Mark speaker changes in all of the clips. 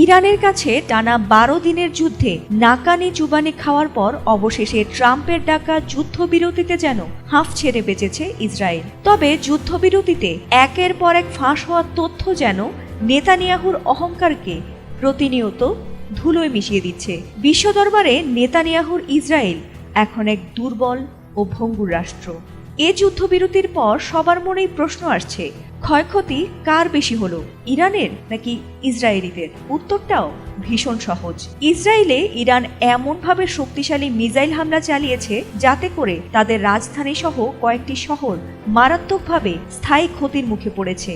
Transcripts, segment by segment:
Speaker 1: ইরানের কাছে টানা ১২ দিনের যুদ্ধে নাকানি চুবানি খাওয়ার পর অবশেষে ট্রাম্পের ডাকা যুদ্ধবিরতিতে যেন হাঁফ ছেড়ে বেঁচেছে ইসরায়েল। তবে যুদ্ধবিরতিতে একের পর এক ফাঁস হওয়া তথ্য যেন নেতানিয়াহুর অহংকারকে প্রতিনিয়ত ধুলোয় মিশিয়ে দিচ্ছে। বিশ্ব দরবারে নেতানিয়াহুর ইসরায়েল এখন এক দুর্বল ও ভঙ্গুর রাষ্ট্র। এ যুদ্ধবিরতির পর সবার মনেই প্রশ্ন আসছে, ক্ষয়ক্ষতি কার বেশি হলো, ইরানের নাকি ইসরায়েলিদের? উত্তরটাও ভীষণ সহজ। ইসরায়েলে ইরান এমনভাবে শক্তিশালী মিসাইল হামলা চালিয়েছে যাতে করে তাদের রাজধানী সহ কয়েকটি শহর মারাত্মকভাবে স্থায়ী ক্ষতির মুখে পড়েছে।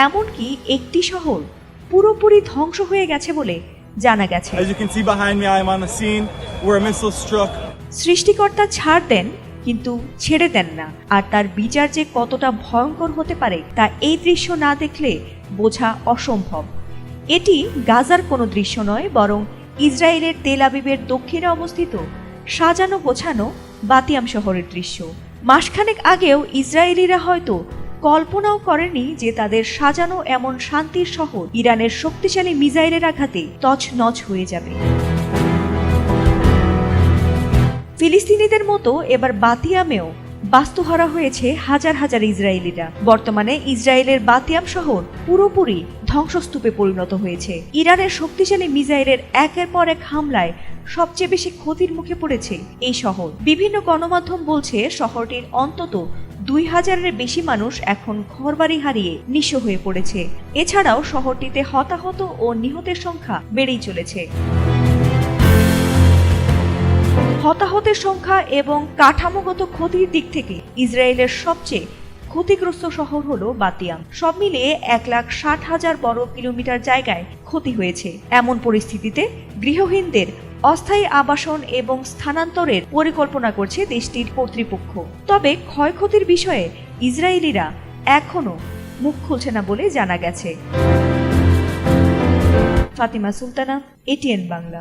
Speaker 1: এমনকি একটি শহর পুরোপুরি ধ্বংস হয়ে গেছে বলে জানা গেছে। সৃষ্টিকর্তা ছাড় দেন কিন্তু ছেড়ে দেন না, আর তার বিচার যে কতটা ভয়ঙ্কর হতে পারে তা এই দৃশ্য না দেখলে বোঝা অসম্ভব। এটি গাজার কোনো দৃশ্য নয়, বরং ইসরায়েলের তেল আবিবের দক্ষিণে অবস্থিত সাজানো গোছানো বাতিয়াম শহরের দৃশ্য। মাসখানেক আগেও ইসরায়েলিরা হয়তো কল্পনাও করেনি যে তাদের সাজানো এমন শান্তির শহর ইরানের শক্তিশালী মিসাইলের আঘাতে তছনছ হয়ে যাবে। ফিলিস্তিনিদের মতো এবার বাতিয়ামেও বাস্তুহারা হয়েছে হাজার হাজার ইসরায়েলিরা। বর্তমানে ইসরায়েলের বাতিয়াম শহর পুরোপুরি ধ্বংসস্তূপে পরিণত হয়েছে। ইরানের শক্তিশালী মিসাইলের একের পর এক হামলায় সবচেয়ে বেশি ক্ষতির মুখে পড়েছে এই শহর। বিভিন্ন গণমাধ্যম বলছে শহরটির অন্তত ২,০০০-এর বেশি মানুষ এখন ঘরবাড়ি হারিয়ে নিঃস্ব হয়ে পড়েছে। এছাড়াও শহরটিতে হতাহত ও নিহতের সংখ্যা বেড়েই চলেছে। হতাহতের সংখ্যা এবং কাঠামোগত ক্ষতির দিক থেকে ইসরায়েলের সবচেয়ে ক্ষতিগ্রস্ত শহর হলো বাতিয়াম। সব মিলিয়ে ১,৬০,০০০ বর্গ কিলোমিটার জায়গায় ক্ষতি হয়েছে। এমন পরিস্থিতিতে গৃহহীনদের অস্থায়ী আবাসন এবং স্থানান্তরের পরিকল্পনা করছে দেশটির কর্তৃপক্ষ। তবে ক্ষয়ক্ষতির বিষয়ে ইসরায়েলিরা এখনো মুখ খুলছে না বলে জানা গেছে। ফাতিমা সুলতানা, এটিএন বাংলা।